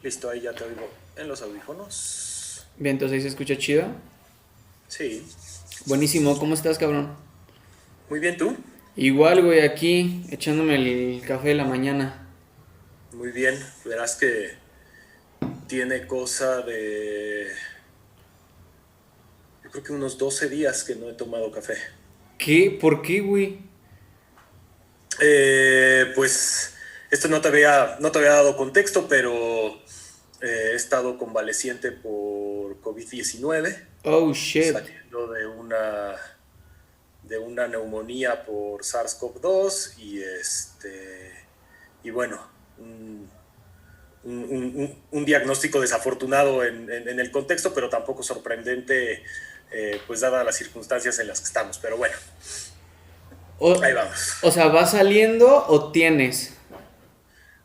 Listo, ahí ya te oigo en los audífonos. Bien, entonces ahí se escucha chido. Sí. Buenísimo, ¿cómo estás, cabrón? Muy bien, ¿tú? Igual, güey, aquí echándome el café de la mañana. Muy bien. Verás que tiene cosa de... Yo creo que unos 12 días que no he tomado café. ¿Qué? ¿Por qué, güey? Pues esto no te había dado contexto, pero he estado convaleciente por COVID-19, Oh, shit. saliendo de una neumonía por SARS-CoV-2 y bueno, un, un diagnóstico desafortunado en el contexto, pero tampoco sorprendente, pues dadas las circunstancias en las que estamos. Pero bueno, ahí O, vamos. o sea, ¿vas saliendo o tienes?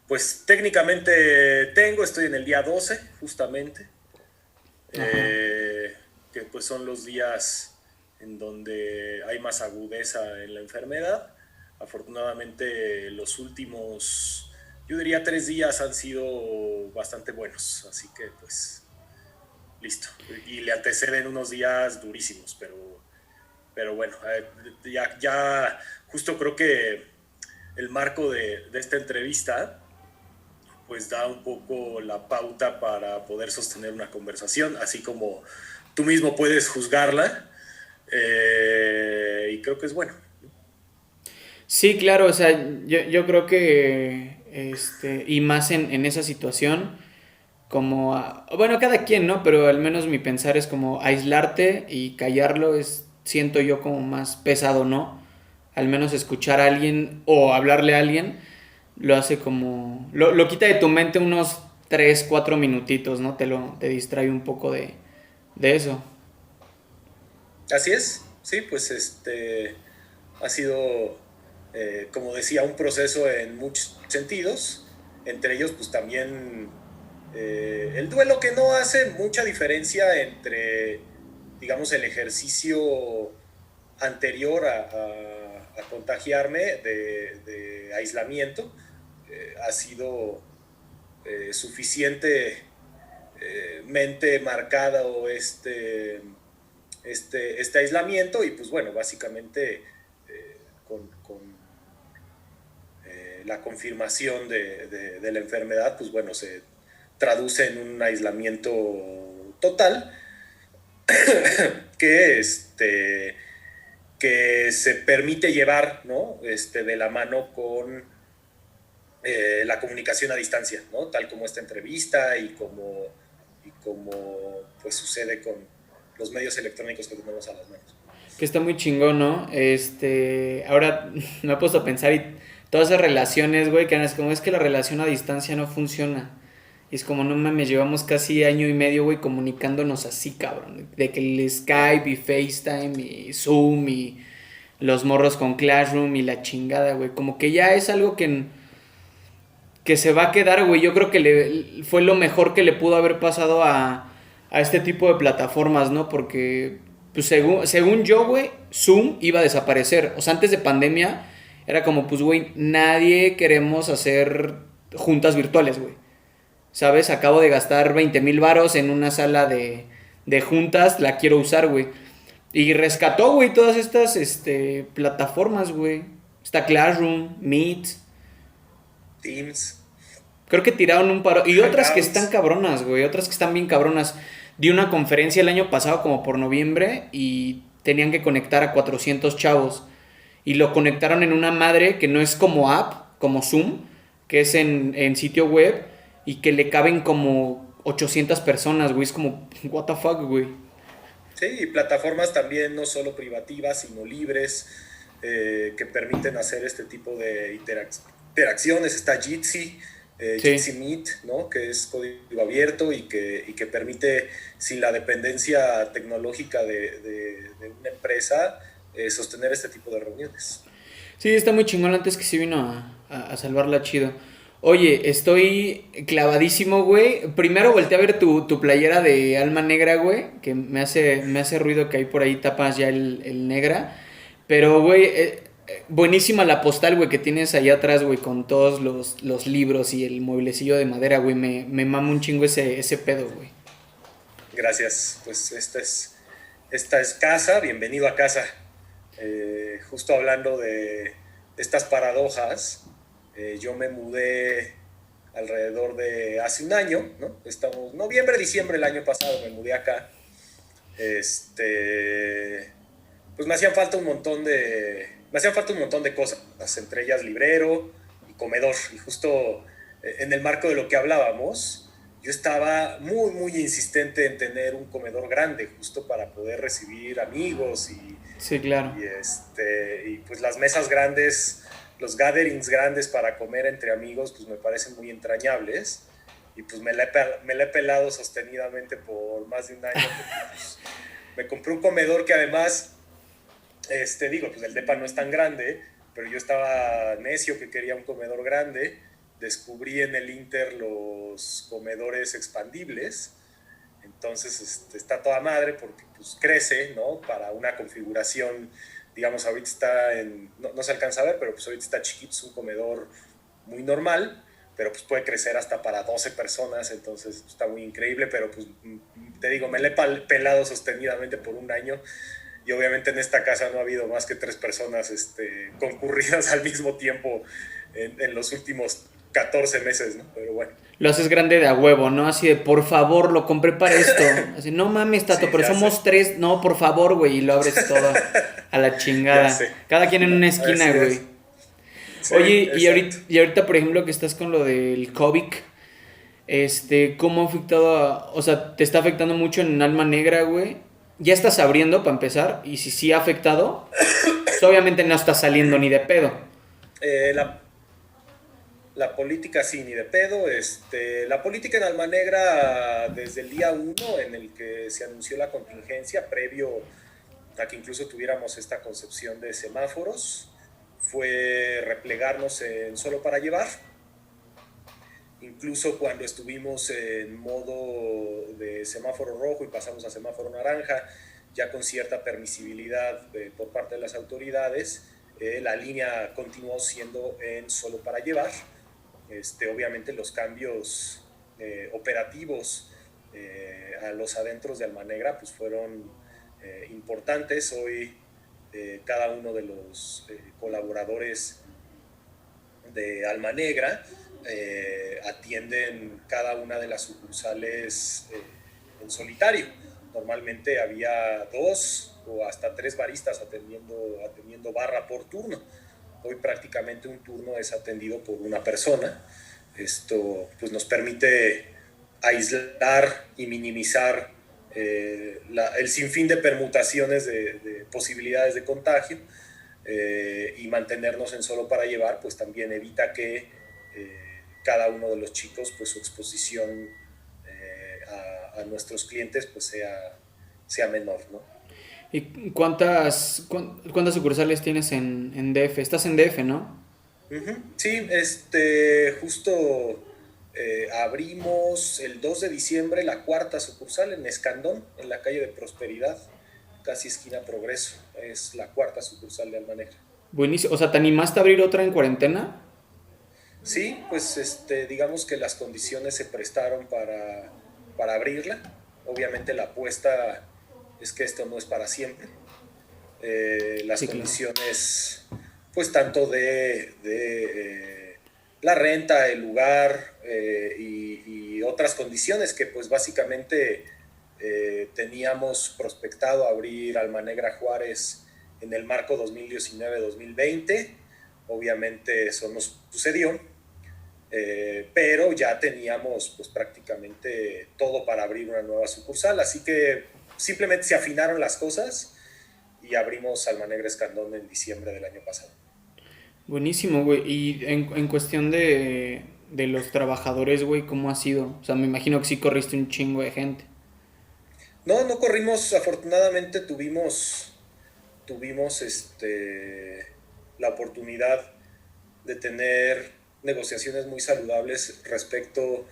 Pues técnicamente estoy en el día 12 justamente, Ajá. eh, que pues son los días en donde hay más agudeza en la enfermedad. Afortunadamente los últimos, yo diría 3 días han sido bastante buenos, así que pues listo. Y le anteceden unos días durísimos, pero bueno, ya justo creo que el marco de esta entrevista pues da un poco la pauta para poder sostener una conversación, así como tú mismo puedes juzgarla, y creo que es bueno. Sí, claro, o sea, yo creo que, y más en esa situación, como, bueno, cada quien, ¿no? Pero al menos mi pensar es como aislarte y callarlo es, siento yo, como más pesado, ¿no? Al menos escuchar a alguien o hablarle a alguien lo hace como, lo quita de tu mente unos 3 4 minutitos, ¿no? Te distrae un poco de eso. Así es, sí, pues ha sido, como decía, un proceso en muchos sentidos, entre ellos pues también el duelo, que no hace mucha diferencia entre, digamos, el ejercicio anterior a contagiarme de aislamiento. Ha sido suficientemente marcado este aislamiento, y pues bueno, básicamente con la confirmación de la enfermedad, pues bueno, se traduce en un aislamiento total que que se permite llevar, ¿no? De la mano con la comunicación a distancia, ¿no? Tal como esta entrevista y como pues sucede con los medios electrónicos que tenemos a las manos. Que está muy chingón, ¿no? Ahora me he puesto a pensar y todas esas relaciones, güey, que es como es que la relación a distancia no funciona. Y es como, no mames, llevamos casi año y medio, güey, comunicándonos así, cabrón. De que el Skype y FaceTime y Zoom y los morros con Classroom y la chingada, güey. Como que ya es algo que se va a quedar, güey. Yo creo que fue lo mejor que le pudo haber pasado a este tipo de plataformas, ¿no? Porque, pues según yo, güey, Zoom iba a desaparecer. O sea, antes de pandemia era como, pues, güey, nadie queremos hacer juntas virtuales, güey. ¿Sabes? Acabo de gastar 20,000 varos en una sala de juntas, la quiero usar, güey. Y rescató, güey, todas estas plataformas, güey. Está Classroom, Meet. Teams, Creo que tiraron un paro. Y otras que están Hangouts. cabronas, güey. Otras que están bien cabronas. Di una conferencia el año pasado, como por noviembre, y tenían que conectar a 400 chavos. Y lo conectaron en una madre que no es como app, como Zoom, que es en sitio web, y que le caben como 800 personas, güey. Es como, what the fuck, güey. Sí, y plataformas también no solo privativas, sino libres, que permiten hacer este tipo de interacciones. Está Jitsi, Sí. Jitsi Meet, ¿no? Que es código abierto y que permite, sin la dependencia tecnológica de una empresa, sostener este tipo de reuniones. Sí, está muy chingón. Antes que sí vino a salvarla chido. Oye, estoy clavadísimo, güey. Primero volteé a ver tu playera de alma negra, güey. Que me hace ruido que ahí por ahí tapas ya el negra. Pero, güey, Buenísima la postal, güey, que tienes ahí atrás, güey, con todos los libros y el mueblecillo de madera, güey. Me mama un chingo ese pedo, güey. Gracias. Pues esta es casa, bienvenido a casa. Justo hablando de estas paradojas, yo me mudé alrededor de hace un año, ¿no? Estamos noviembre, diciembre del año pasado me mudé acá. Pues me hacían falta un montón de cosas, entre ellas librero y comedor. Y justo en el marco de lo que hablábamos, yo estaba muy, muy insistente en tener un comedor grande, justo para poder recibir amigos Sí, claro. y pues las mesas grandes, los gatherings grandes para comer entre amigos, pues me parecen muy entrañables. Y pues me la he pelado sostenidamente por más de un año, porque pues, me compré un comedor que además, pues el depa no es tan grande, pero yo estaba necio que quería un comedor grande. Descubrí en el Inter los comedores expandibles. Entonces está toda madre porque pues crece, ¿no? Para una configuración, digamos, ahorita está no se alcanza a ver, pero pues ahorita está chiquito, es un comedor muy normal, pero pues puede crecer hasta para 12 personas, entonces pues, está muy increíble, pero pues te digo, me le he pelado sostenidamente por un año. Y obviamente en esta casa no ha habido más que 3 personas concurridas al mismo tiempo en los últimos 14 meses, ¿no? Pero bueno. Lo haces grande de a huevo, ¿no? Así de, por favor, lo compré para esto. Así, no mames, Tato, Sí, pero ya sé. somos tres. No, por favor, güey. Y lo abres todo a la Ya chingada. sé. Cada quien en una esquina, Así güey. es. Sí, Oye, exacto. y ahorita, por ejemplo, que estás con lo del COVID, ¿cómo ha afectado o sea, te está afectando mucho en Alma Negra, güey? Ya estás abriendo para empezar, y si sí ha afectado, pues obviamente no está saliendo ni de pedo. La, la política sí, ni de pedo. La política en Alma Negra desde el día 1 en el que se anunció la contingencia, previo a que incluso tuviéramos esta concepción de semáforos, fue replegarnos en solo para llevar. Incluso cuando estuvimos en modo de semáforo rojo y pasamos a semáforo naranja, ya con cierta permisibilidad por parte de las autoridades, la línea continuó siendo en solo para llevar. Obviamente los cambios operativos a los adentros de Alma Negra pues fueron importantes. Hoy cada uno de los colaboradores de Alma Negra atienden cada una de las sucursales en solitario. Normalmente había 2 o hasta 3 baristas atendiendo barra por turno. Hoy prácticamente un turno es atendido por una persona. Esto pues nos permite aislar y minimizar el sinfín de permutaciones de posibilidades de contagio, y mantenernos en solo para llevar pues también evita que cada uno de los chicos pues su exposición a nuestros clientes pues sea menor, ¿no? ¿Y cuántas sucursales tienes en DF? Estás en DF, ¿no? Sí, justo abrimos el 2 de diciembre la cuarta sucursal en Escandón, en la calle de Prosperidad, casi esquina Progreso. Es la cuarta sucursal de Alma Negra. Buenísimo. O sea, ¿te animaste a abrir otra en cuarentena? Sí, pues digamos que las condiciones se prestaron para abrirla. Obviamente la apuesta es que esto no es para siempre. Las Sí, claro. condiciones, pues tanto la renta, el lugar y otras condiciones que pues básicamente teníamos prospectado abrir Alma Negra Juárez en el marco 2019-2020. Obviamente eso no sucedió, pero ya teníamos pues prácticamente todo para abrir una nueva sucursal, así que simplemente se afinaron las cosas y abrimos Alma Negra Escandón en diciembre del año pasado. Buenísimo, güey. Y en cuestión de los trabajadores, güey, ¿cómo ha sido? O sea, me imagino que sí corriste un chingo de gente. No, no corrimos, afortunadamente tuvimos la oportunidad de tener negociaciones muy saludables respecto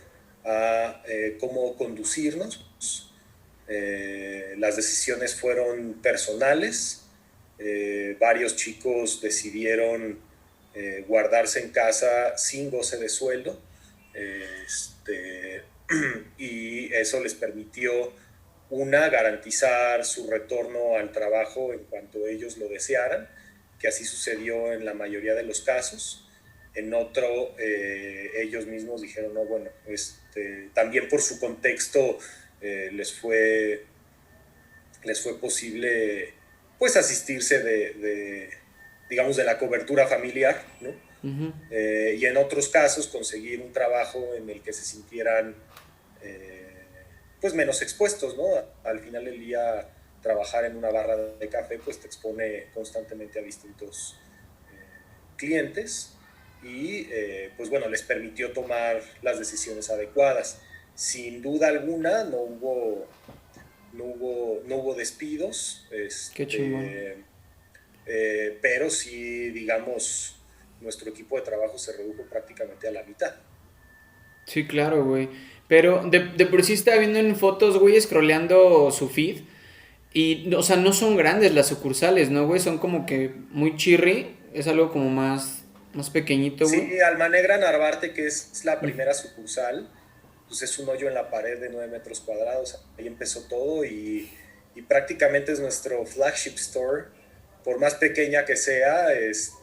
a cómo conducirnos. Las decisiones fueron personales, varios chicos decidieron guardarse en casa sin goce de sueldo, y eso les permitió, garantizar su retorno al trabajo en cuanto ellos lo desearan, que así sucedió en la mayoría de los casos. En otro, ellos mismos dijeron, no, bueno, también por su contexto les fue posible pues asistirse digamos, de la cobertura familiar, ¿no? Uh-huh. Y en otros casos conseguir un trabajo en el que se sintieran pues menos expuestos, ¿no? Al final del día, trabajar en una barra de café pues te expone constantemente a distintos clientes, y pues bueno, les permitió tomar las decisiones adecuadas. Sin duda alguna no hubo despidos, Qué chingón. pero sí, digamos, nuestro equipo de trabajo se redujo prácticamente a la mitad. Sí, claro, güey. Pero de por sí estaba viendo en fotos, güey, scrolleando su feed. Y, o sea, no son grandes las sucursales, ¿no, güey? Son como que muy chirri. Es algo como más pequeñito, güey. Sí, Alma Negra Narvarte, que es la primera sucursal, pues es un hoyo en la pared de 9 metros cuadrados. Ahí empezó todo, y prácticamente es nuestro flagship store. Por más pequeña que sea, es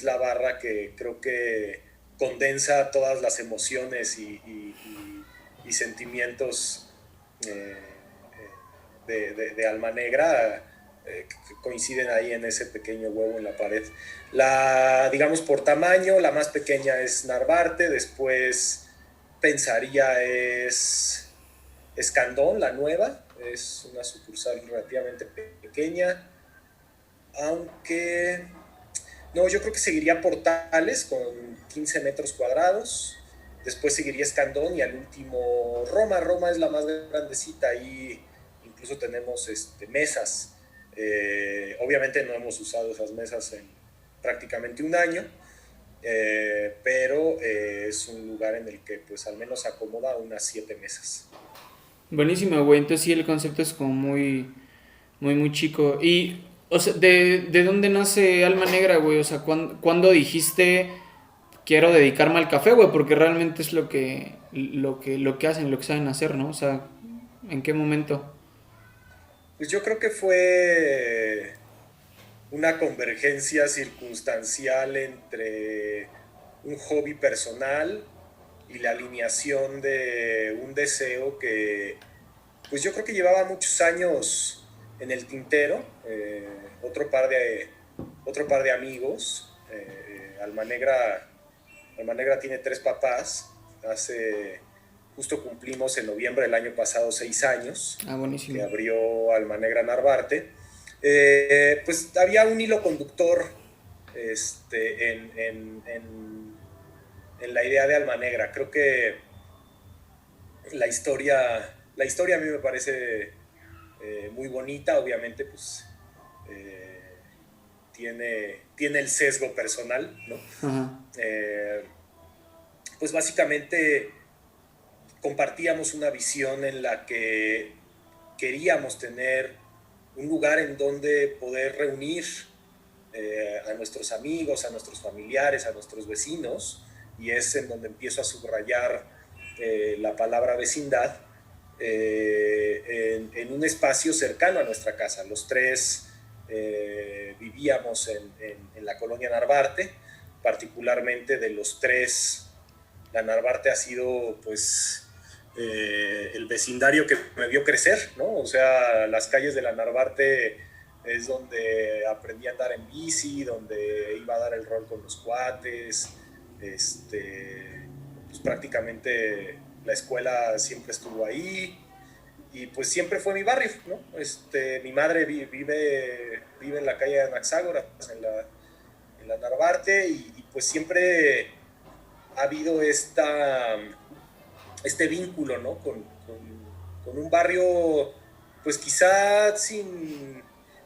la barra que creo que condensa todas las emociones y sentimientos eh, de Alma Negra, que coinciden ahí en ese pequeño huevo en la pared. Digamos, por tamaño, la más pequeña es Narvarte, después pensaría es Escandón, la nueva, es una sucursal relativamente pequeña, aunque no, yo creo que seguiría Portales con 15 metros cuadrados, después seguiría Escandón, y al último Roma. Roma es la más grandecita, y incluso tenemos mesas. Obviamente no hemos usado esas mesas en prácticamente un año, pero es un lugar en el que pues al menos acomoda unas 7 mesas. Buenísimo, güey. Entonces sí, el concepto es como muy chico. Y, o sea, ¿de dónde nace Alma Negra, güey? O sea, ¿cuándo dijiste quiero dedicarme al café, güey? Porque realmente es lo que hacen, lo que saben hacer, ¿no? O sea, ¿en qué momento? Pues yo creo que fue una convergencia circunstancial entre un hobby personal y la alineación de un deseo que pues yo creo que llevaba muchos años en el tintero. Otro par de amigos. Alma Negra tiene 3 papás. Justo cumplimos en noviembre del año pasado 6 años Ah, que buenísimo. abrió Alma Negra Narvarte. Pues había un hilo conductor en la idea de Alma Negra. Creo que la historia a mí me parece muy bonita. Obviamente pues tiene el sesgo personal, ¿no? Ajá. Pues básicamente compartíamos una visión en la que queríamos tener un lugar en donde poder reunir a nuestros amigos, a nuestros familiares, a nuestros vecinos, y es en donde empiezo a subrayar la palabra vecindad, en un espacio cercano a nuestra casa. Los tres vivíamos en la colonia Narvarte. Particularmente de los tres, la Narvarte ha sido pues el vecindario que me vio crecer, ¿no? O sea, las calles de la Narvarte es donde aprendí a andar en bici, donde iba a dar el rol con los cuates. Pues prácticamente la escuela siempre estuvo ahí, y pues siempre fue mi barrio, ¿no? Mi madre vive en la calle de Anaxágoras, en la Narvarte, y pues siempre ha habido este vínculo, ¿no? Con un barrio, pues quizá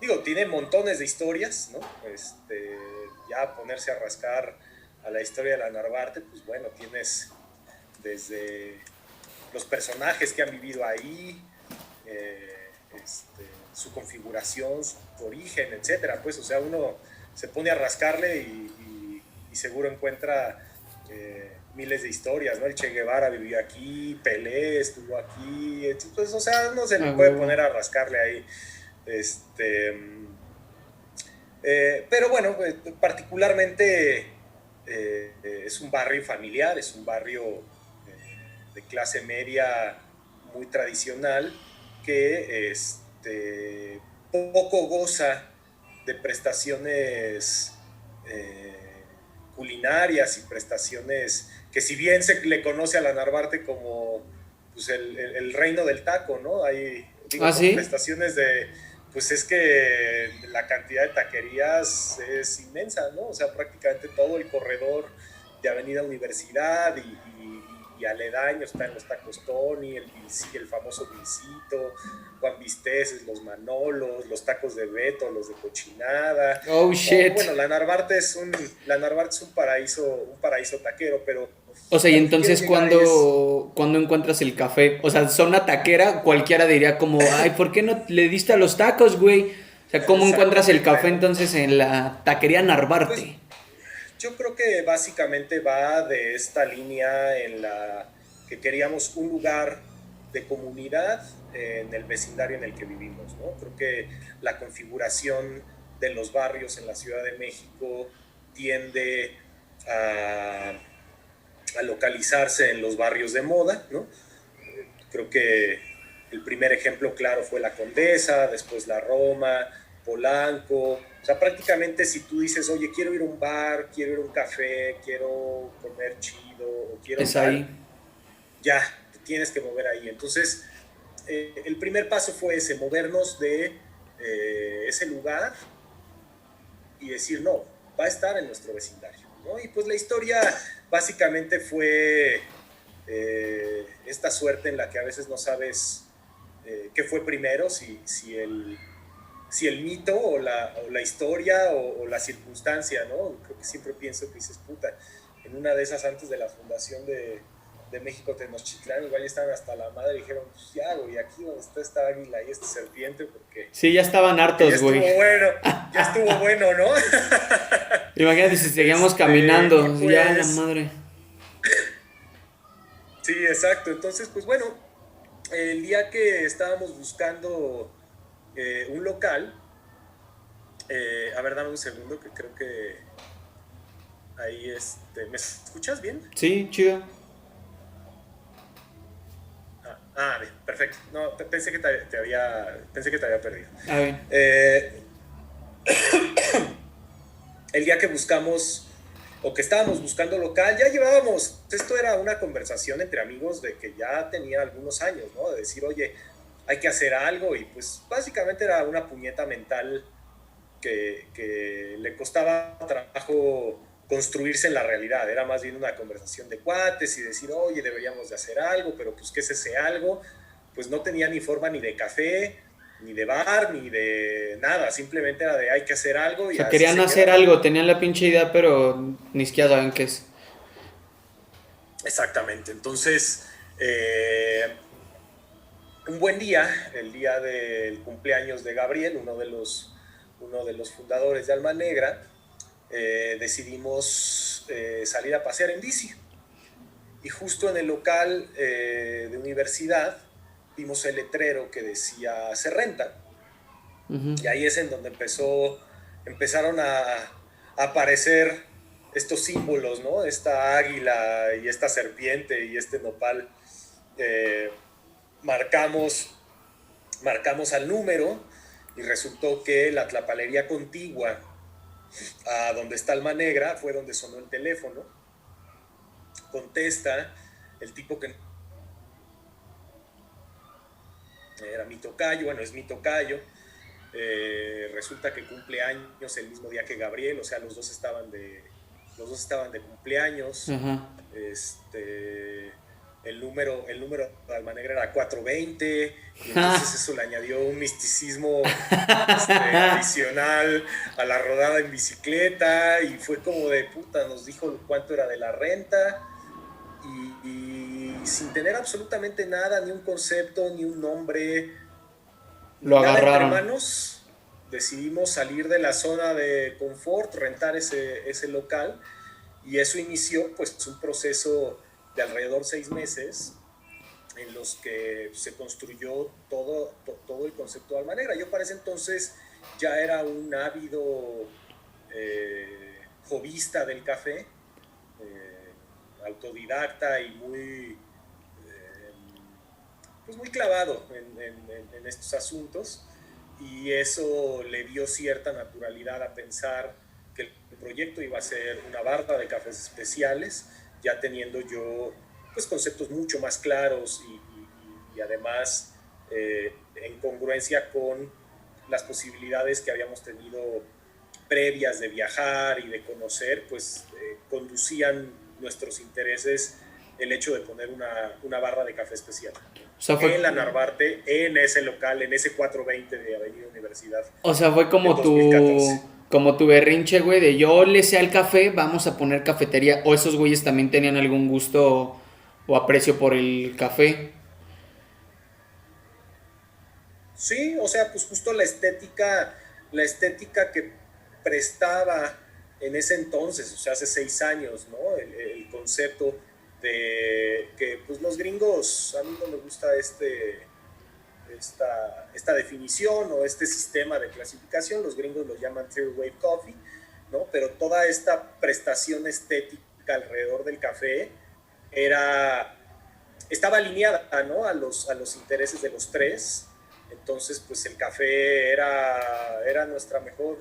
digo, tiene montones de historias, ¿no? Ya ponerse a rascar a la historia de la Narvarte, pues bueno, tienes desde los personajes que han vivido ahí, su configuración, su origen, etcétera. Pues, o sea, uno se pone a rascarle y seguro encuentra miles de historias, ¿no? El Che Guevara vivió aquí, Pelé estuvo aquí, pues, o sea, uno se le puede poner a rascarle ahí. Pero bueno, particularmente es un barrio familiar, es un barrio de clase media muy tradicional que poco goza de prestaciones culinarias y prestaciones que, si bien se le conoce a la Narvarte como pues el reino del taco, ¿no? Hay ¿Sí? prestaciones de, pues es que la cantidad de taquerías es inmensa, ¿no? O sea, prácticamente todo el corredor de Avenida Universidad y aledaños están los tacos Tony, el famoso Vilcito, Juan Visteces, los Manolos, los tacos de Beto, los de cochinada. Oh, shit. No, bueno, la Narvarte es un paraíso taquero, pero... O sea, y entonces ¿cuándo encuentras el café? O sea, zona taquera, cualquiera diría como, ay, ¿por qué no le diste a los tacos, güey? O sea, ¿cómo encuentras el café entonces en la taquería Narvarte? Pues, yo creo que básicamente va de esta línea en la que queríamos un lugar de comunidad en el vecindario en el que vivimos, ¿no? Creo que la configuración de los barrios en la Ciudad de México tiende a localizarse en los barrios de moda, ¿no? Creo que el primer ejemplo claro fue la Condesa, después la Roma, Polanco. O sea, prácticamente si tú dices, oye, quiero ir a un bar, quiero ir a un café, quiero comer chido, o quiero es ahí. Ya, te tienes que mover ahí. Entonces, el primer paso fue ese, movernos de ese lugar y decir, no, va a estar en nuestro vecindario, ¿no? Y pues la historia básicamente fue esta suerte en la que a veces no sabes qué fue primero, si el mito o la historia o la circunstancia, ¿no? Creo que siempre pienso que dices, puta, en una de esas antes de la fundación de México Tenochtitlán, igual ya estaban hasta la madre y dijeron, pues ya, güey, aquí donde está esta águila y esta serpiente, porque... Sí, ya estaban hartos, güey. Ya estuvo bueno, ¿no? Imagínate si seguíamos caminando, pues, ya la madre. Sí, exacto. Entonces, pues bueno, el día que estábamos buscando un local, a ver, dame un segundo, que creo que ahí, ¿me escuchas bien? Sí, chido. Bien, perfecto. No, pensé que te había perdido. A ver. El día que buscamos o que estábamos buscando local, ya llevábamos, esto era una conversación entre amigos de que ya tenía algunos años, ¿no? De decir, oye, hay que hacer algo, y pues básicamente era una puñeta mental que le costaba trabajo construirse en la realidad. Era más bien una conversación de cuates y decir, oye, deberíamos de hacer algo, pero pues ¿qué es ese algo? Pues no tenía ni forma ni de café, ni de bar, ni de nada. Simplemente era de hay que hacer algo. Y o sea, querían hacer algo, tenían la pinche idea, pero ni siquiera saben qué es. Exactamente. Entonces, un buen día, el día del cumpleaños de Gabriel, uno de los fundadores de Alma Negra, decidimos salir a pasear en bici. Y justo en el local de universidad vimos el letrero que decía se renta. Uh-huh. Y ahí es en donde empezaron a aparecer estos símbolos, ¿no? Esta águila y esta serpiente y este nopal. Marcamos al número y resultó que la tlapalería contigua a donde está Alma Negra fue donde sonó el teléfono. Contesta el tipo que era mi tocayo, bueno, es mi tocayo. Resulta que cumple años el mismo día que Gabriel, o sea, los dos estaban de cumpleaños. Uh-huh. El número de Alma Negra era 420, y entonces eso le añadió un misticismo adicional a la rodada en bicicleta, y fue como de puta, nos dijo cuánto era de la renta, y sin tener absolutamente nada, ni un concepto, ni un nombre, Lo Nada entre agarraron. manos, decidimos salir de la zona de confort, rentar ese local, y eso inició pues un proceso de alrededor 6 meses en los que se construyó todo el concepto de Almanegra. Yo para ese entonces ya era un ávido hobbyista del café, autodidacta y pues muy clavado en estos asuntos, y eso le dio cierta naturalidad a pensar que el proyecto iba a ser una barra de cafés especiales, ya teniendo yo pues conceptos mucho más claros y además en congruencia con las posibilidades que habíamos tenido previas de viajar y de conocer, pues conducían nuestros intereses el hecho de poner una barra de café especial O sea, en la Narvarte, en ese local, en ese 420 de Avenida Universidad, fue en 2014. como tu berrinche, güey, de yo le sé al café, vamos a poner cafetería. O esos güeyes también tenían algún gusto o aprecio por el café. Sí, o sea, pues justo la estética que prestaba en ese entonces, o sea, hace 6 años, ¿no? El concepto de que, pues los gringos, a mí no me gusta esta definición o este sistema de clasificación, los gringos lo llaman Third Wave Coffee, ¿no? Pero toda esta prestación estética alrededor del café era, estaba alineada, ¿no? a los intereses de los tres. Entonces, pues el café era nuestra mejor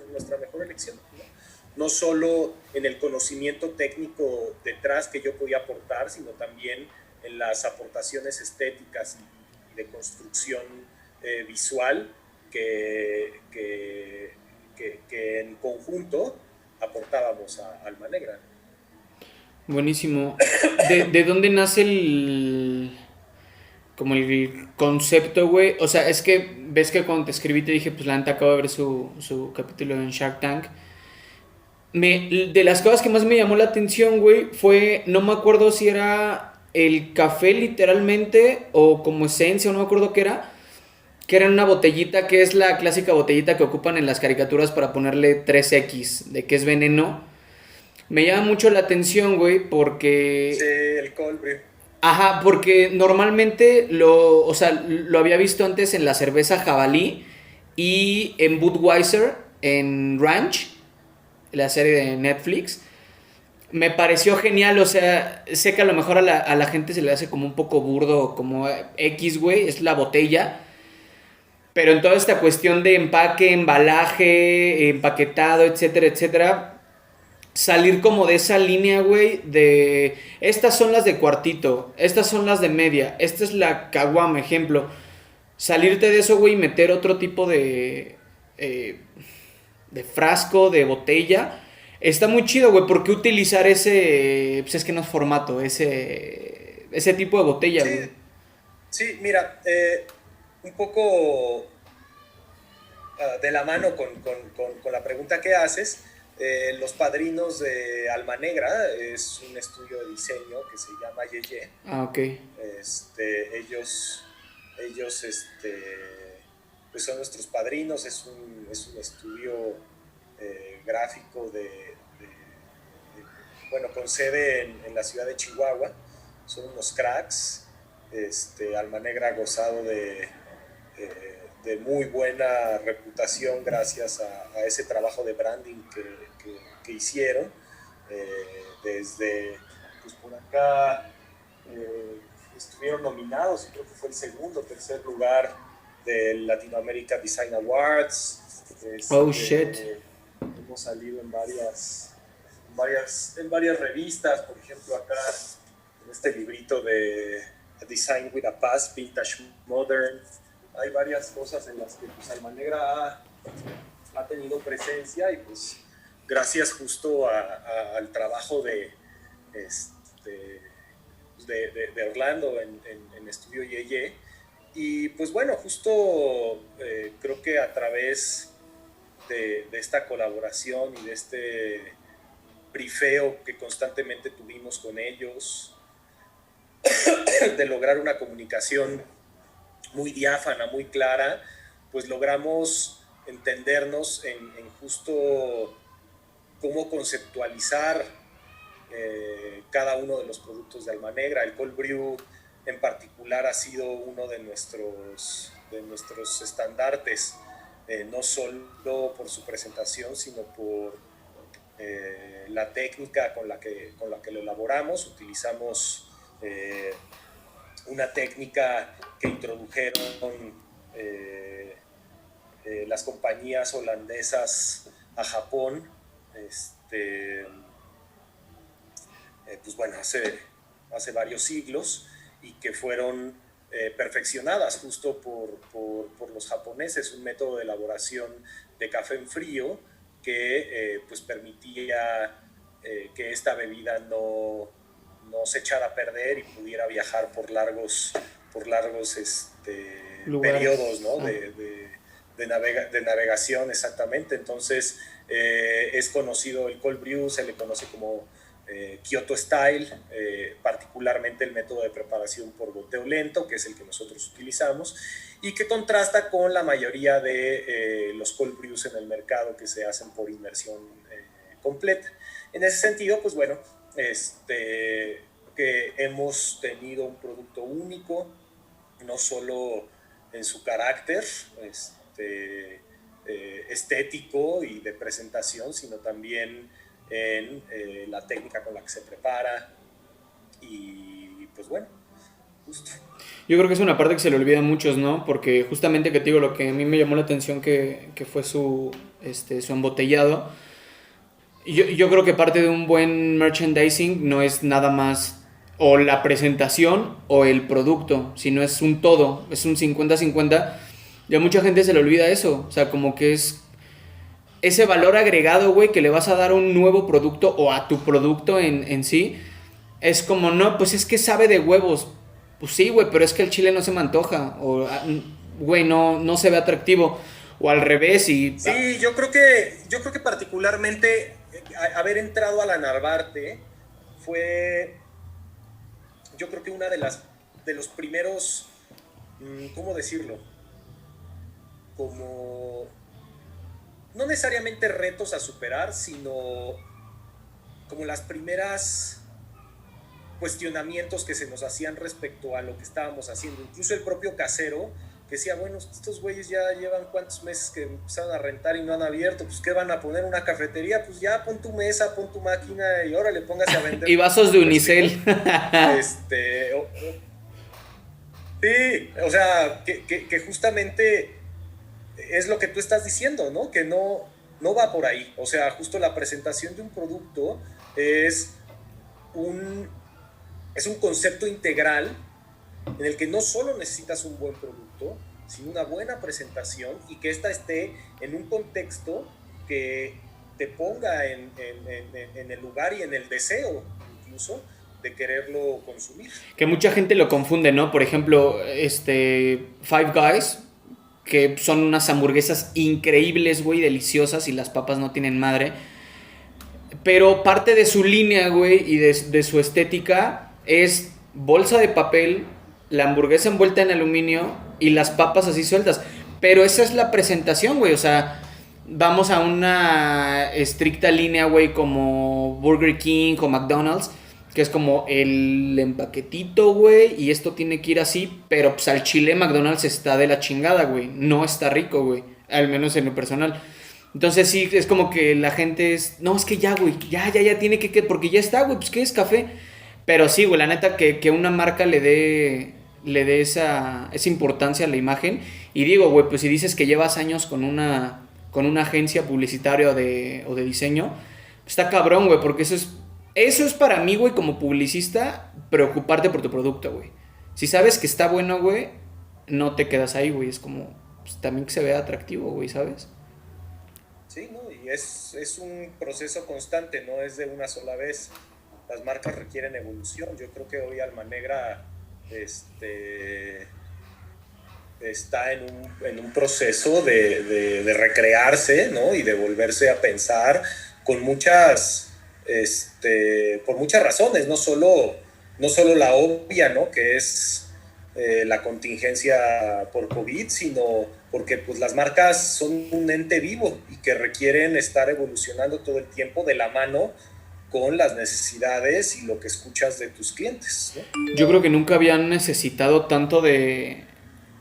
elección, ¿no? No solo en el conocimiento técnico detrás que yo podía aportar, sino también en las aportaciones estéticas y de construcción visual que en conjunto aportábamos a Alma Negra. Buenísimo. De dónde nace como el concepto, güey? O sea, es que ves que cuando te escribí te dije, pues la neta acabo de ver su capítulo en Shark Tank. De las cosas que más me llamó la atención, güey, fue, no me acuerdo si era el café literalmente o como esencia, o no me acuerdo qué era, que era en una botellita que es la clásica botellita que ocupan en las caricaturas para ponerle 3X, de que es veneno. Me llama mucho la atención, güey, Sí, porque... el cold brew. Ajá, porque normalmente o sea, lo había visto antes en la cerveza jabalí y en Budweiser, en Ranch, la serie de Netflix. Me pareció genial, o sea, sé que a lo mejor a la gente se le hace como un poco burdo, como X, güey, es la botella. Pero en toda esta cuestión de empaque, embalaje, empaquetado, etcétera, etcétera, salir como de esa línea, güey, de estas son las de cuartito, estas son las de media, esta es la caguama, ejemplo. Salirte de eso, güey, y meter otro tipo eh, de frasco, de botella. Está muy chido, güey, ¿por qué utilizar ese, pues es que no es formato, ese tipo de botella, güey? Sí, sí, mira, un poco de la mano con la pregunta que haces, Los Padrinos de Alma Negra es un estudio de diseño que se llama Yeye. Ah, ok. Ellos pues son nuestros padrinos, es un estudio gráfico bueno, con sede en la ciudad de Chihuahua. Son unos cracks. Alma Negra ha gozado de muy buena reputación gracias a ese trabajo de branding que hicieron. Desde, pues por acá, estuvieron nominados, y creo que fue el segundo o tercer lugar del Latinoamérica Design Awards. Oh, shit. Hemos salido en varias revistas, por ejemplo acá en este librito de Design with a Past, Vintage Modern. Hay varias cosas en las que pues, Alma Negra ha tenido presencia, y pues gracias justo al trabajo de Orlando en Estudio Yeye. Y pues bueno, justo creo que a través de esta colaboración y de este brifeo que constantemente tuvimos con ellos, de lograr una comunicación muy diáfana, muy clara, pues logramos entendernos en justo cómo conceptualizar cada uno de los productos de Alma Negra. El cold brew en particular ha sido uno de nuestros estandartes, no solo por su presentación, sino por la técnica con la que lo elaboramos. Utilizamos una técnica que introdujeron las compañías holandesas a Japón, pues bueno, hace varios siglos, y que fueron perfeccionadas justo por los japoneses, un método de elaboración de café en frío que pues permitía que esta bebida no se echara a perder y pudiera viajar por largos periodos, ¿no? de navegación, exactamente. Entonces es conocido el cold brew, se le conoce como Kyoto Style, particularmente el método de preparación por goteo lento, que es el que nosotros utilizamos, y que contrasta con la mayoría de los cold brews en el mercado que se hacen por inmersión completa. En ese sentido, pues bueno, que hemos tenido un producto único, no solo en su carácter estético y de presentación, sino también en la técnica con la que se prepara. Y pues bueno, justo. Yo creo que es una parte que se le olvida a muchos, ¿no? Porque justamente que te digo, lo que a mí me llamó la atención que fue su embotellado. Yo creo que parte de un buen merchandising no es nada más o la presentación o el producto, sino es un todo, es un 50-50. Y a mucha gente se le olvida eso, o sea, como que es ese valor agregado, güey, que le vas a dar a un nuevo producto o a tu producto en sí. Es como, no, pues es que sabe de huevos. Pues sí, güey, pero es que el chile no se me antoja. O, güey, no se ve atractivo. O al revés y... Sí, yo creo que particularmente haber entrado a la Narvarte fue, yo creo que una de los primeros, ¿cómo decirlo? Como, no necesariamente retos a superar, sino como las primeras cuestionamientos que se nos hacían respecto a lo que estábamos haciendo. Incluso el propio casero, que decía, bueno, estos güeyes ya llevan cuántos meses que empezaron a rentar y no han abierto, pues ¿qué van a poner? ¿Una cafetería? Pues ya pon tu mesa, pon tu máquina y órale, póngase a vender. Y vasos de unicel. Sí, o sea, que justamente es lo que tú estás diciendo, ¿no? Que no va por ahí. O sea, justo la presentación de un producto es un concepto integral en el que no solo necesitas un buen producto, sino una buena presentación, y que ésta esté en un contexto que te ponga en el lugar y en el deseo incluso de quererlo consumir. Que mucha gente lo confunde, ¿no? Por ejemplo, Five Guys, que son unas hamburguesas increíbles, güey, deliciosas, y las papas no tienen madre. Pero parte de su línea, güey, y de su estética es bolsa de papel, la hamburguesa envuelta en aluminio y las papas así sueltas. Pero esa es la presentación, güey. O sea, vamos a una estricta línea, güey, como Burger King o McDonald's, que es como el empaquetito, güey, y esto tiene que ir así. Pero pues al chile McDonald's está de la chingada, güey. No está rico, güey. Al menos en lo personal. Entonces sí, es como que la gente es... No, es que ya, güey, ya tiene que... Porque ya está, güey, pues ¿qué es café? Pero sí, güey, la neta que una marca le dé esa importancia a la imagen. Y digo, güey, pues si dices que llevas años con una agencia publicitaria o de diseño, está cabrón, güey, porque eso es para mí, güey, como publicista, preocuparte por tu producto, güey. Si sabes que está bueno, güey, no te quedas ahí, güey. Es como, pues, también que se vea atractivo, güey, ¿sabes? Sí, ¿no? Y es un proceso constante, no es de una sola vez. Las marcas requieren evolución. Yo creo que hoy Alma Negra está en un proceso de recrearse, ¿no? Y de volverse a pensar con por muchas razones, no solo la obvia, ¿no? Que es la contingencia por COVID, sino porque pues las marcas son un ente vivo y que requieren estar evolucionando todo el tiempo de la mano con las necesidades y lo que escuchas de tus clientes, ¿no? Yo creo que nunca habían necesitado tanto de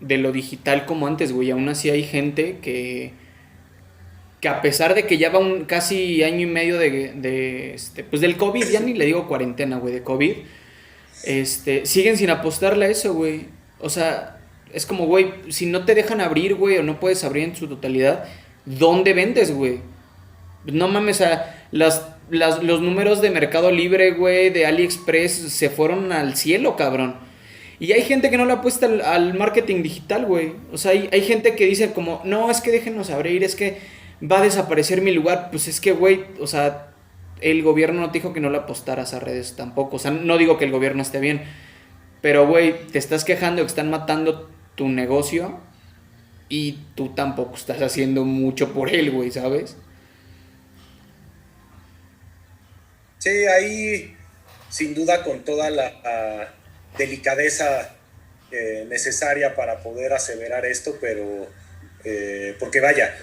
lo digital como antes, güey. Aún así hay gente que a pesar de que ya va un casi año y medio pues del COVID, ya ni le digo cuarentena, güey, de COVID, siguen sin apostarle a eso, güey. O sea, es como, güey, si no te dejan abrir, güey, o no puedes abrir en su totalidad, ¿dónde vendes, güey? No mames, los números de Mercado Libre, güey, de AliExpress se fueron al cielo, cabrón. Y hay gente que no le apuesta al marketing digital, güey. O sea, hay gente que dice como, no, es que déjenos abrir, es que va a desaparecer mi lugar. Pues es que, güey, o sea, el gobierno no te dijo que no le apostaras a redes tampoco. O sea, no digo que el gobierno esté bien, pero, güey, te estás quejando de que están matando tu negocio y tú tampoco estás haciendo mucho por él, güey, ¿sabes? Sí, ahí sin duda con toda la delicadeza necesaria para poder aseverar esto, pero porque vaya,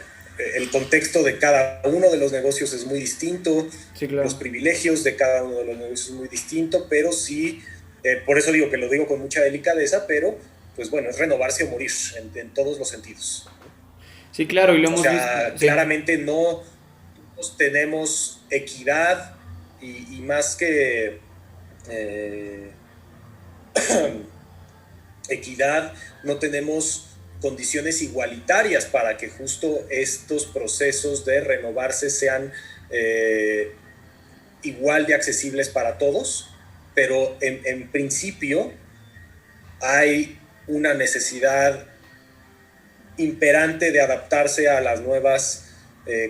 el contexto de cada uno de los negocios es muy distinto, Sí, claro. los privilegios de cada uno de los negocios es muy distinto, pero sí, por eso digo que lo digo con mucha delicadeza, pero pues bueno, es renovarse o morir en todos los sentidos. Sí, claro, y lo O hemos visto. sea, Sí. claramente no tenemos equidad y más que eh, equidad, no tenemos condiciones igualitarias para que justo estos procesos de renovarse sean igual de accesibles para todos, pero en principio hay una necesidad imperante de adaptarse a las nuevas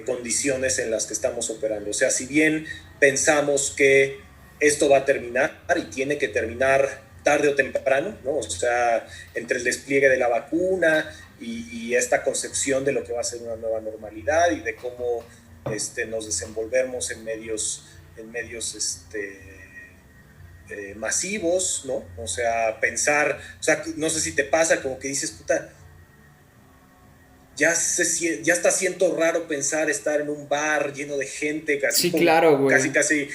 condiciones en las que estamos operando. O sea, si bien pensamos que esto va a terminar y tiene que terminar tarde o temprano, ¿no? O sea, entre el despliegue de la vacuna y esta concepción de lo que va a ser una nueva normalidad y de cómo nos desenvolvemos en medios masivos, ¿no? O sea, pensar, o sea, no sé si te pasa como que dices, puta, ya está siendo raro pensar estar en un bar lleno de gente, casi Sí, claro, güey. casi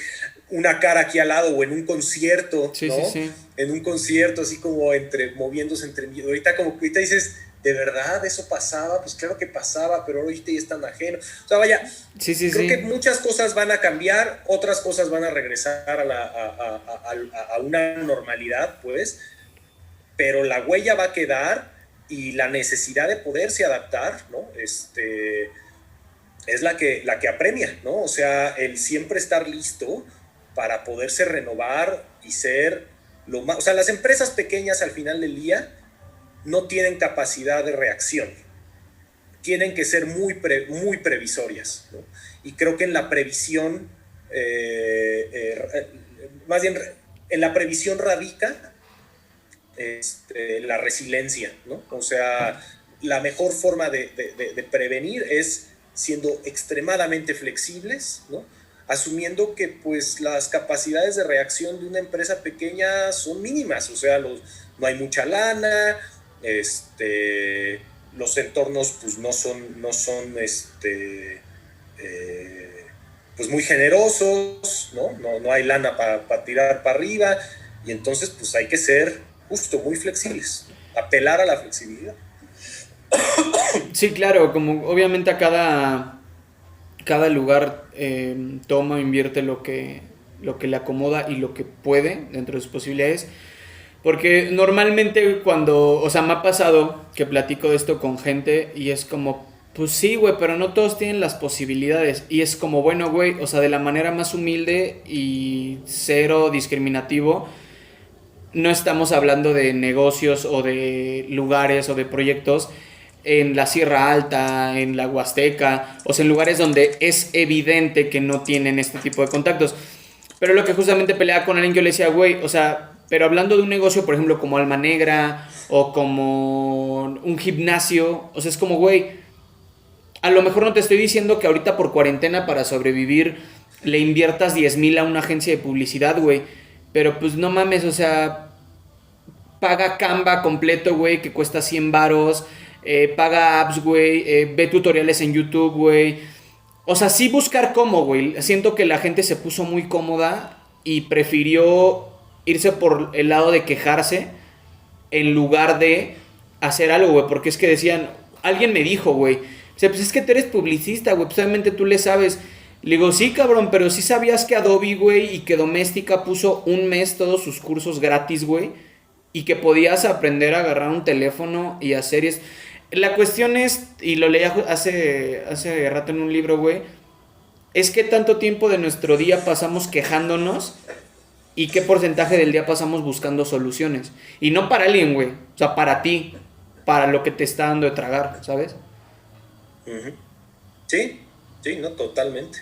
una cara aquí al lado, o en un concierto, Sí, ¿no? sí, sí. En un concierto, así como moviéndose entre... Ahorita como que ahorita dices, ¿de verdad eso pasaba? Pues claro que pasaba, pero ahorita ya es tan ajeno. O sea, vaya, Sí, sí, creo sí. que muchas cosas van a cambiar, otras cosas van a regresar a una normalidad, pues, pero la huella va a quedar y la necesidad de poderse adaptar, ¿no? Es la que apremia, ¿no? O sea, el siempre estar listo para poderse renovar y ser lo más... O sea, las empresas pequeñas al final del día no tienen capacidad de reacción. Tienen que ser muy previsorias, ¿no? Y creo que en la previsión, más bien en la previsión radica la resiliencia, ¿no? O sea, la mejor forma de prevenir es siendo extremadamente flexibles, ¿no? Asumiendo que pues las capacidades de reacción de una empresa pequeña son mínimas, o sea, no hay mucha lana, los entornos pues no son pues muy generosos, ¿no? No hay lana para tirar para arriba, y entonces pues hay que ser justo muy flexibles, apelar a la flexibilidad. Sí, claro, como obviamente cada lugar toma o invierte lo que le acomoda y lo que puede dentro de sus posibilidades. Porque normalmente cuando, o sea, me ha pasado que platico de esto con gente y es como, pues sí, güey, pero no todos tienen las posibilidades. Y es como, bueno, güey, o sea, de la manera más humilde y cero discriminativo, no estamos hablando de negocios o de lugares o de proyectos en la Sierra Alta, en la Huasteca, o sea, en lugares donde es evidente que no tienen este tipo de contactos. Pero lo que justamente peleaba con alguien, yo le decía, güey, o sea, pero hablando de un negocio, por ejemplo, como Alma Negra o como un gimnasio, o sea, es como, güey, a lo mejor no te estoy diciendo que ahorita por cuarentena para sobrevivir le inviertas 10,000 a una agencia de publicidad, güey, pero pues no mames, o sea, paga Canva completo, güey, que cuesta 100 varos, paga apps, güey, ve tutoriales en YouTube, güey. O sea, sí buscar cómo, güey. Siento que la gente se puso muy cómoda y prefirió irse por el lado de quejarse en lugar de hacer algo, güey. Porque es que decían, alguien me dijo, güey, o sea, pues es que tú eres publicista, güey, pues obviamente tú le sabes. Le digo, sí, cabrón, pero sí sabías que Adobe, güey, y que Doméstica puso un mes todos sus cursos gratis, güey, y que podías aprender a agarrar un teléfono y hacer es. La cuestión es, y lo leí hace rato en un libro, güey, es que tanto tiempo de nuestro día pasamos quejándonos y qué porcentaje del día pasamos buscando soluciones. Y no para alguien, güey, o sea, para ti, para lo que te está dando de tragar, ¿sabes? Ujú. Sí, sí, no, totalmente,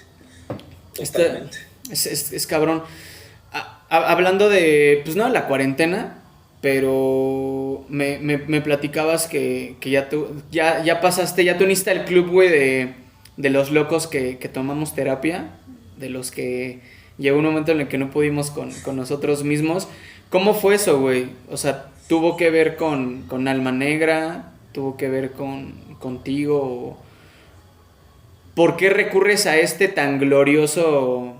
Este, totalmente. es cabrón. Hablando de, pues no, la cuarentena, pero me platicabas que ya pasaste, ya te uniste al club, güey, de los locos que tomamos terapia, de los que llegó un momento en el que no pudimos con nosotros mismos. ¿Cómo fue eso, güey? O sea, ¿tuvo que ver con Alma Negra? ¿Tuvo que ver contigo? ¿Por qué recurres a este tan glorioso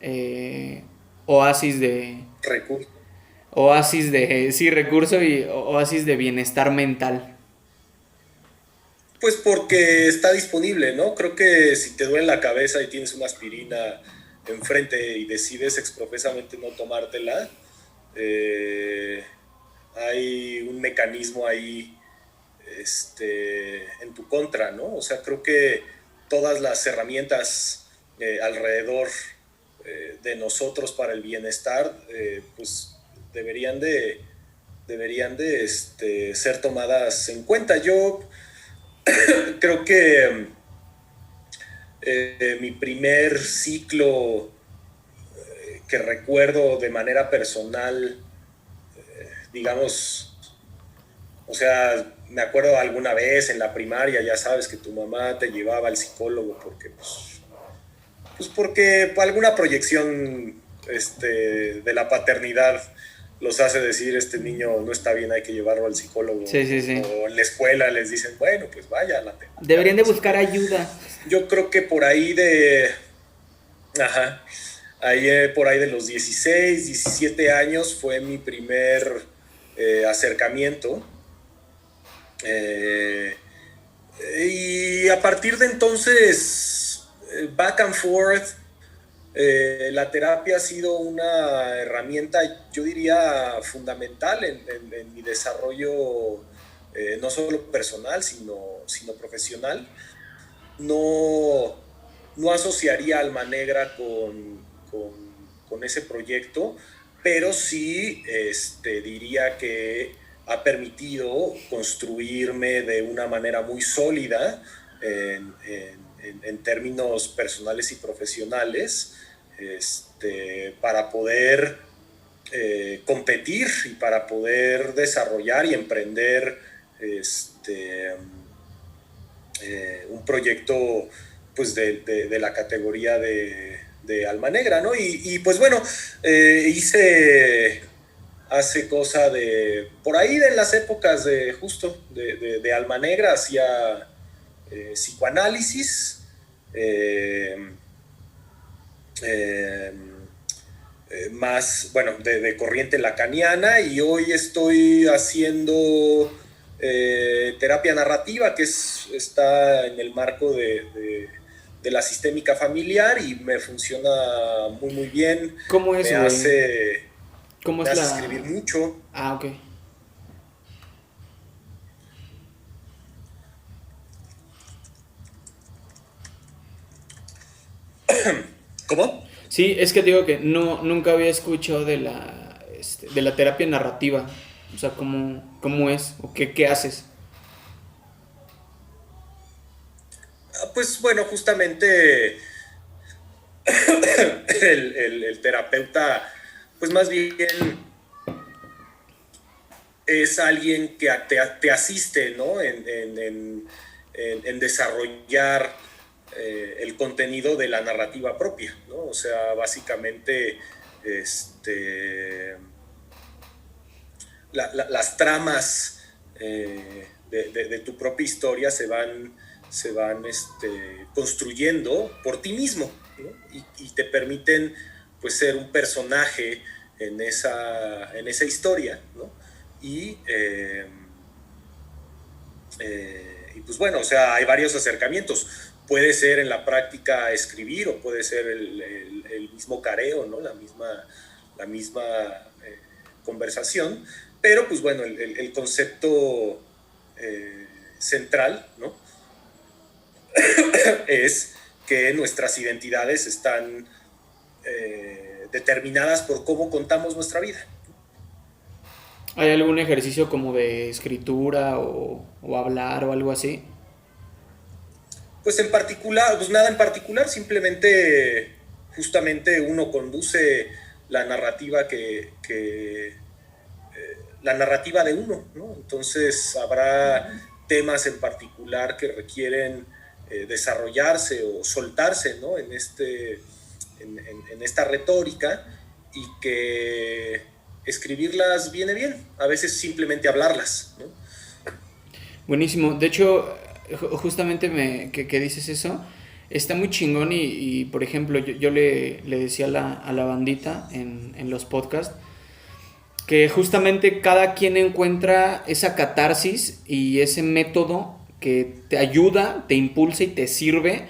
eh, oasis de Recurso. sí, recurso y oasis de bienestar mental? Pues porque está disponible, ¿no? Creo que si te duele la cabeza y tienes una aspirina enfrente y decides exprofesamente no tomártela, eh, hay un mecanismo ahí en tu contra, ¿no? O sea, creo que todas las herramientas alrededor de nosotros para el bienestar, pues deberían de, deberían de ser tomadas en cuenta. Yo creo que mi primer ciclo que recuerdo de manera personal, digamos, o sea, me acuerdo alguna vez en la primaria, ya sabes, que tu mamá te llevaba al psicólogo porque, pues porque alguna proyección de la paternidad los hace decir, este niño no está bien, hay que llevarlo al psicólogo. Sí, sí, sí. O en la escuela les dicen, bueno, pues vaya a la terapia. Deberían de buscar ayuda. Yo creo que por ahí ajá, ahí por ahí de los 16, 17 años fue mi primer acercamiento. Eh, y a partir de entonces, back and forth, la terapia ha sido una herramienta, yo diría, fundamental en mi desarrollo, no solo personal, sino profesional. No, no asociaría Alma Negra con ese proyecto, pero sí diría que ha permitido construirme de una manera muy sólida en términos personales y profesionales, para poder competir y para poder desarrollar y emprender un proyecto pues de la categoría de Alma Negra, ¿no? Y pues bueno, hice hace cosa de, por ahí de las épocas de justo de Alma Negra, hacía psicoanálisis, eh, eh, más, bueno, de corriente lacaniana, y hoy estoy haciendo terapia narrativa, que está en el marco de la sistémica familiar y me funciona muy, muy bien. ¿Cómo es, Me güey? hace, ¿Cómo me es hace la...? escribir mucho. Ah, ok. ¿Cómo? Sí, es que te digo que nunca había escuchado de la terapia narrativa. O sea, ¿cómo es? ¿O qué haces? Pues bueno, justamente el terapeuta, pues más bien es alguien que te asiste, ¿no? En desarrollar el contenido de la narrativa propia, ¿no? O sea, básicamente, las tramas de tu propia historia se van construyendo por ti mismo, ¿no? Y te permiten pues ser un personaje en esa historia, ¿no? Y pues bueno, o sea, hay varios acercamientos. Puede ser en la práctica escribir o puede ser el mismo careo, ¿no? La misma conversación, pero pues bueno, el concepto central, ¿no? Es que nuestras identidades están determinadas por cómo contamos nuestra vida. ¿Hay algún ejercicio como de escritura o hablar o algo así? Pues en particular, pues nada en particular, simplemente justamente uno conduce la narrativa la narrativa de uno, ¿no? Entonces habrá temas en particular que requieren desarrollarse o soltarse, ¿no? en esta retórica, y que escribirlas viene bien, a veces simplemente hablarlas, ¿no? Buenísimo. De hecho, justamente que dices eso, está muy chingón y por ejemplo, yo le decía a la bandita en los podcasts que justamente cada quien encuentra esa catarsis y ese método que te ayuda, te impulsa y te sirve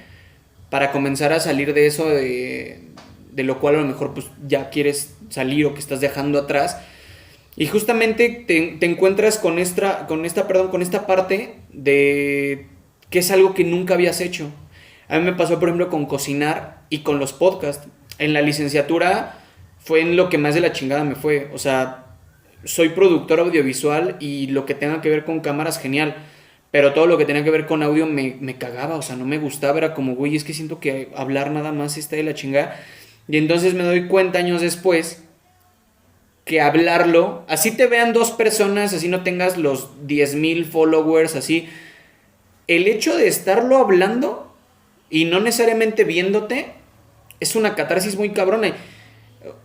para comenzar a salir de eso de lo cual a lo mejor pues ya quieres salir o que estás dejando atrás. Y justamente te encuentras con esta parte de que es algo que nunca habías hecho. A mí me pasó, por ejemplo, con cocinar y con los podcasts. En la licenciatura fue en lo que más de la chingada me fue. O sea, soy productor audiovisual y lo que tenga que ver con cámaras, genial. Pero todo lo que tenía que ver con audio me cagaba, o sea, no me gustaba. Era como, güey, es que siento que hablar nada más está de la chingada. Y entonces me doy cuenta años después que hablarlo, así te vean 2 personas, así no tengas los 10,000 followers, así. El hecho de estarlo hablando y no necesariamente viéndote es una catarsis muy cabrona. Y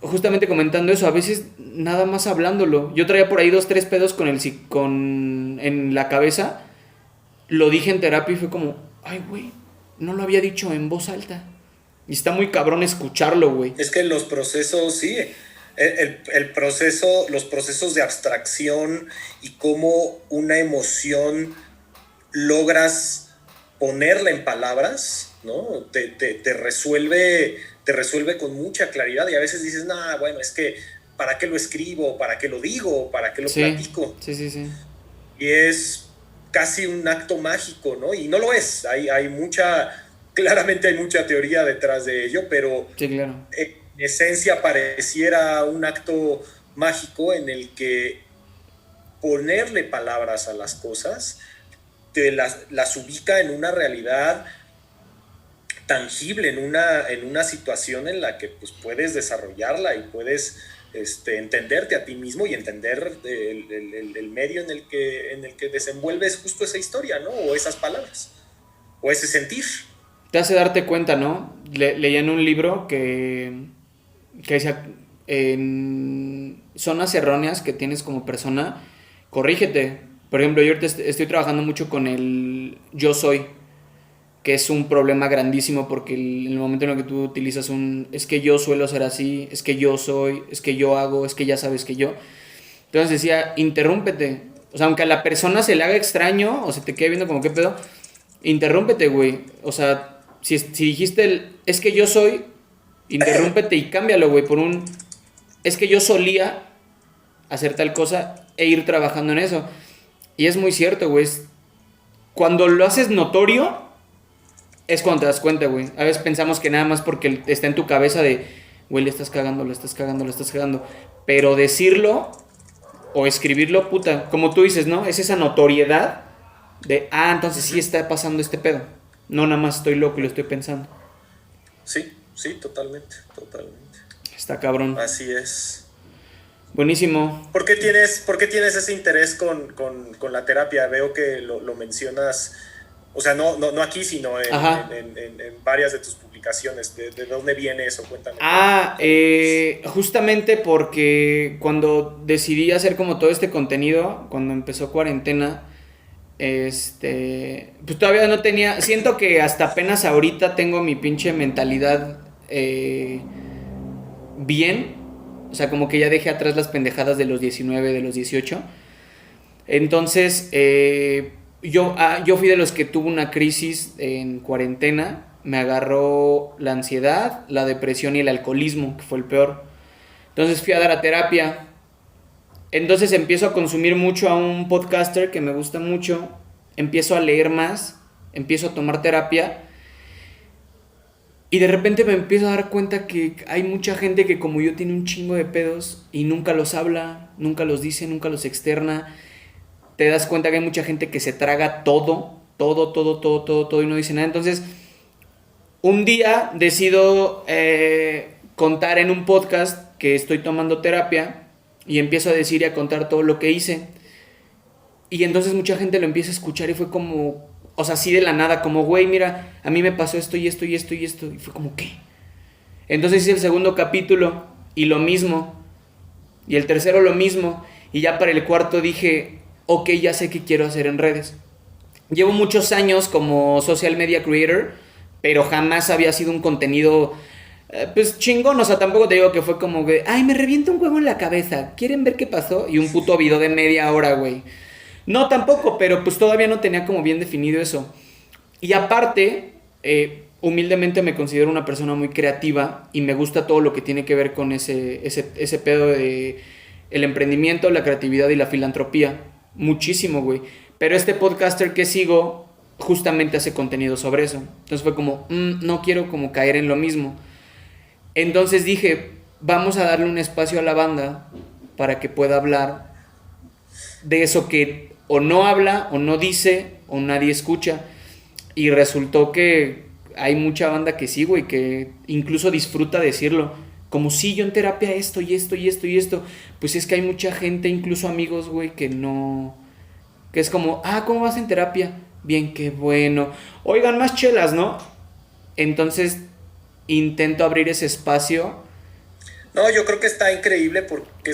justamente comentando eso, a veces nada más hablándolo. Yo traía por ahí 2, 3 pedos en la cabeza. Lo dije en terapia y fue como, ay, güey, no lo había dicho en voz alta. Y está muy cabrón escucharlo, güey. Es que los procesos, sí, los procesos de abstracción y cómo una emoción logras ponerla en palabras, ¿no? Te resuelve con mucha claridad, y a veces dices, nah, bueno, es que ¿para qué lo escribo? ¿Para qué lo digo? ¿Para qué lo platico? Sí. Y es casi un acto mágico, ¿no? Y no lo es, claramente hay mucha teoría detrás de ello, pero sí, claro. En esencia pareciera un acto mágico en el que ponerle palabras a las cosas las ubica en una realidad tangible, en una situación en la que pues, puedes desarrollarla y puedes entenderte a ti mismo y entender el medio en el que desenvuelves justo esa historia, ¿no? O esas palabras, o ese sentir. Te hace darte cuenta, ¿no? Leía en un libro que decía, en zonas erróneas que tienes como persona, corrígete. Por ejemplo, yo ahorita estoy trabajando mucho con el yo soy, que es un problema grandísimo porque en el momento en el que tú utilizas es que yo suelo ser así, es que yo soy, es que yo hago, es que ya sabes que yo. Entonces decía, interrúmpete. O sea, aunque a la persona se le haga extraño o se te quede viendo como qué pedo, interrúmpete, güey. O sea, si dijiste es que yo soy, interrúmpete y cámbialo, güey, por es que yo solía hacer tal cosa e ir trabajando en eso. Y es muy cierto, güey. Cuando lo haces notorio, es cuando te das cuenta, güey. A veces pensamos que nada más porque está en tu cabeza de, güey, le estás cagando. Pero decirlo o escribirlo, puta, como tú dices, ¿no? Es esa notoriedad de, entonces sí está pasando este pedo. No nada más estoy loco y lo estoy pensando. Sí, totalmente. Está cabrón. Así es. Buenísimo. ¿Por qué tienes ese interés con la terapia? Veo que lo mencionas O sea, no aquí, sino Ajá. en varias de tus publicaciones. ¿De dónde viene eso? Cuéntame. Justamente porque cuando decidí hacer como todo este contenido, cuando empezó cuarentena, pues todavía no tenía, siento que hasta apenas ahorita tengo mi pinche mentalidad bien, o sea, como que ya dejé atrás las pendejadas de los 19, de los 18. Entonces, yo fui de los que tuvo una crisis en cuarentena, me agarró la ansiedad, la depresión y el alcoholismo, que fue el peor. Entonces fui a dar a terapia. Entonces empiezo a consumir mucho a un podcaster que me gusta mucho, empiezo a leer más, empiezo a tomar terapia y de repente me empiezo a dar cuenta que hay mucha gente que como yo tiene un chingo de pedos y nunca los habla, nunca los dice, nunca los externa. Te das cuenta que hay mucha gente que se traga todo y no dice nada. Entonces, un día decido contar en un podcast que estoy tomando terapia y empiezo a decir y a contar todo lo que hice. Y entonces mucha gente lo empieza a escuchar y fue como, o sea, así de la nada, como, güey, mira, a mí me pasó esto y esto y esto y esto. Y fue como, ¿qué? Entonces hice el segundo capítulo y lo mismo. Y el tercero lo mismo. Y ya para el cuarto dije, ok, ya sé qué quiero hacer en redes. Llevo muchos años como social media creator, pero jamás había sido un contenido pues chingón. O sea, tampoco te digo que fue como que, ay, me revienta un huevo en la cabeza, ¿quieren ver qué pasó? Y un puto video de media hora, güey. No, tampoco, pero pues todavía no tenía como bien definido eso. Y aparte, humildemente me considero una persona muy creativa y me gusta todo lo que tiene que ver con ese pedo de el emprendimiento, la creatividad y la filantropía. Muchísimo, güey. Pero este podcaster que sigo justamente hace contenido sobre eso. Entonces fue como, no quiero como caer en lo mismo. Entonces dije, vamos a darle un espacio a la banda para que pueda hablar de eso que o no habla, o no dice, o nadie escucha. Y resultó que hay mucha banda que sí, güey, que incluso disfruta decirlo. Como si yo en terapia esto y esto y esto y esto. Pues es que hay mucha gente, incluso amigos, güey, que no... Que es como, ¿cómo vas en terapia? Bien, qué bueno. Oigan, más chelas, ¿no? Entonces intento abrir ese espacio. No, yo creo que está increíble porque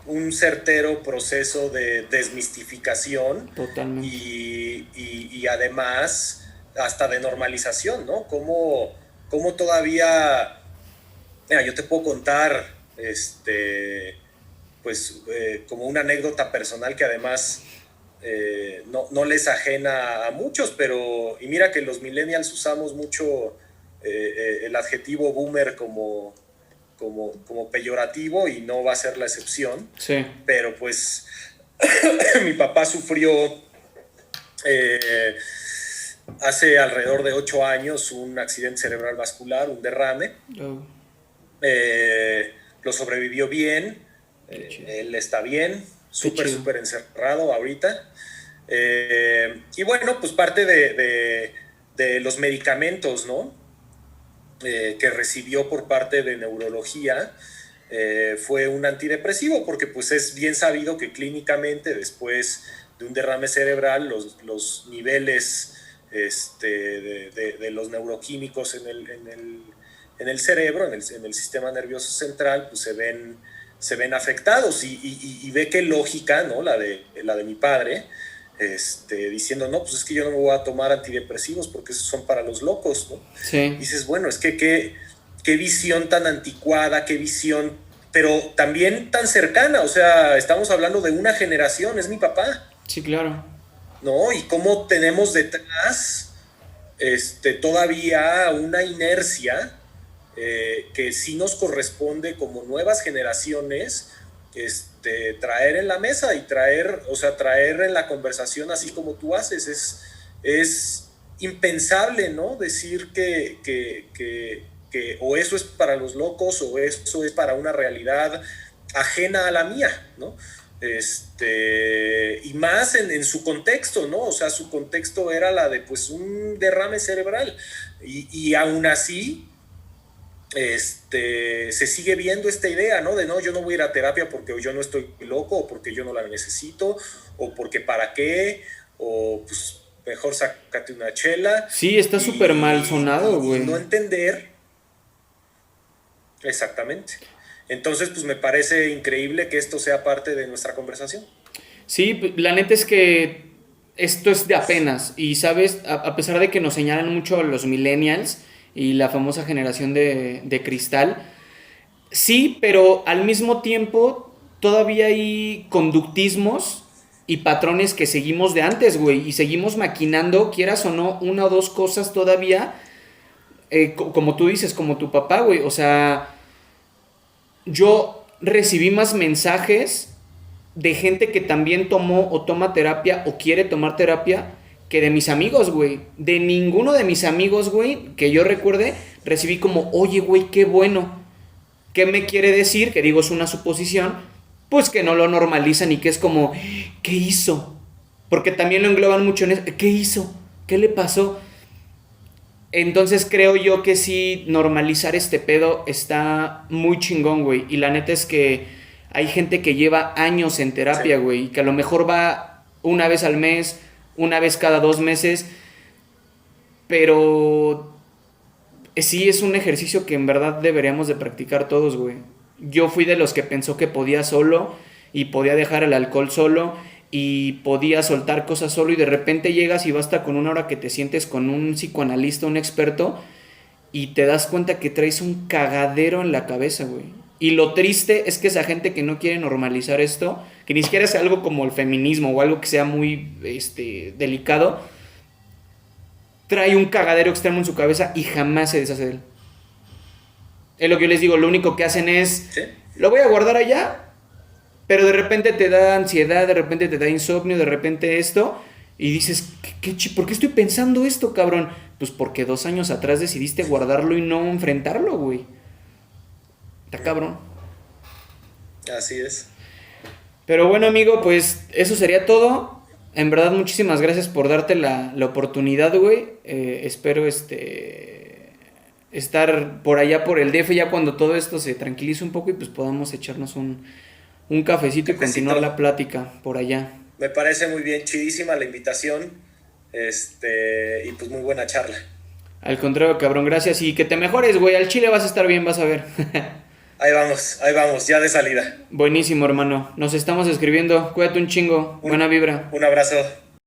un certero proceso de desmistificación Totalmente. y además hasta de normalización, ¿no? Cómo todavía, mira, yo te puedo contar, pues, como una anécdota personal que además no les ajena a muchos, pero, y mira que los millennials usamos mucho el adjetivo boomer como peyorativo y no va a ser la excepción, Sí. pero pues mi papá sufrió eh, hace alrededor de 8 años un accidente cerebral vascular, un derrame. Oh, Lo sobrevivió bien, qué chido. él está bien, Qué súper, chido. súper encerrado ahorita. Y bueno, pues parte de los medicamentos, ¿no? Que recibió por parte de neurología fue un antidepresivo, porque pues es bien sabido que clínicamente después de un derrame cerebral los niveles de los neuroquímicos en el cerebro, en el sistema nervioso central, pues se ven afectados y ve qué lógica, ¿no? La de mi padre, diciendo, no, pues es que yo no me voy a tomar antidepresivos porque esos son para los locos, ¿no? Y Sí, dices, bueno, es que qué visión tan anticuada, qué visión, pero también tan cercana, o sea, estamos hablando de una generación, es mi papá, sí, claro. ¿no? Y cómo tenemos detrás todavía una inercia que sí nos corresponde como nuevas generaciones traer en la mesa y traer en la conversación así como tú haces. Es impensable, ¿no? Decir que o eso es para los locos o eso es para una realidad ajena a la mía, ¿no? Y más en su contexto, ¿no? O sea, su contexto era la de pues un derrame cerebral y aún así se sigue viendo esta idea, ¿no? De no, yo no voy a ir a terapia porque yo no estoy loco, o porque yo no la necesito, o porque para qué, o pues mejor sácate una chela. Sí, está súper mal sonado, y güey. no entender. Exactamente. Entonces, pues me parece increíble que esto sea parte de nuestra conversación. Sí, la neta es que esto es de apenas. Y sabes, a pesar de que nos señalan mucho a los millennials y la famosa generación de cristal, sí, pero al mismo tiempo todavía hay conductismos y patrones que seguimos de antes, güey. Y seguimos maquinando, quieras o no, una o dos cosas todavía, como tú dices, como tu papá, güey. O sea, yo recibí más mensajes de gente que también tomó o toma terapia o quiere tomar terapia que de mis amigos, güey. De ninguno de mis amigos, güey, que yo recuerde, recibí como, oye, güey, qué bueno. ¿Qué me quiere decir? Que digo, es una suposición, pues que no lo normalizan y que es como, ¿qué hizo? Porque también lo engloban mucho en eso. ¿Qué hizo? ¿Qué le pasó? Entonces creo yo que sí, normalizar este pedo está muy chingón, güey. Y la neta es que hay gente que lleva años en terapia, Sí. güey. Y que a lo mejor va una vez al mes, una vez cada 2 meses. Pero sí es un ejercicio que en verdad deberíamos de practicar todos, güey. Yo fui de los que pensó que podía solo y podía dejar el alcohol solo y podía soltar cosas solo y de repente llegas y basta con una hora que te sientes con un psicoanalista, un experto y te das cuenta que traes un cagadero en la cabeza, güey. Y lo triste es que esa gente que no quiere normalizar esto, que ni siquiera es algo como el feminismo o algo que sea muy delicado, trae un cagadero extremo en su cabeza y jamás se deshace de él. Es lo que yo les digo, lo único que hacen es, ¿Sí? lo voy a guardar allá, pero de repente te da ansiedad, de repente te da insomnio, de repente esto, y dices, ¿por qué estoy pensando esto, cabrón? Pues porque 2 años atrás decidiste guardarlo y no enfrentarlo, güey. Está cabrón. Así es. Pero bueno, amigo, pues eso sería todo. En verdad, muchísimas gracias por darte la oportunidad, güey. Espero estar por allá por el DF ya cuando todo esto se tranquilice un poco y pues podamos echarnos un cafecito y continuar la Cafecito. plática por allá. Me parece muy bien, chidísima la invitación. Y pues muy buena charla. Al contrario, cabrón, gracias y que te mejores, güey. Al chile vas a estar bien, vas a ver. Ahí vamos, ya de salida. Buenísimo, hermano. Nos estamos escribiendo. Cuídate un chingo. Un, Buena vibra. un abrazo.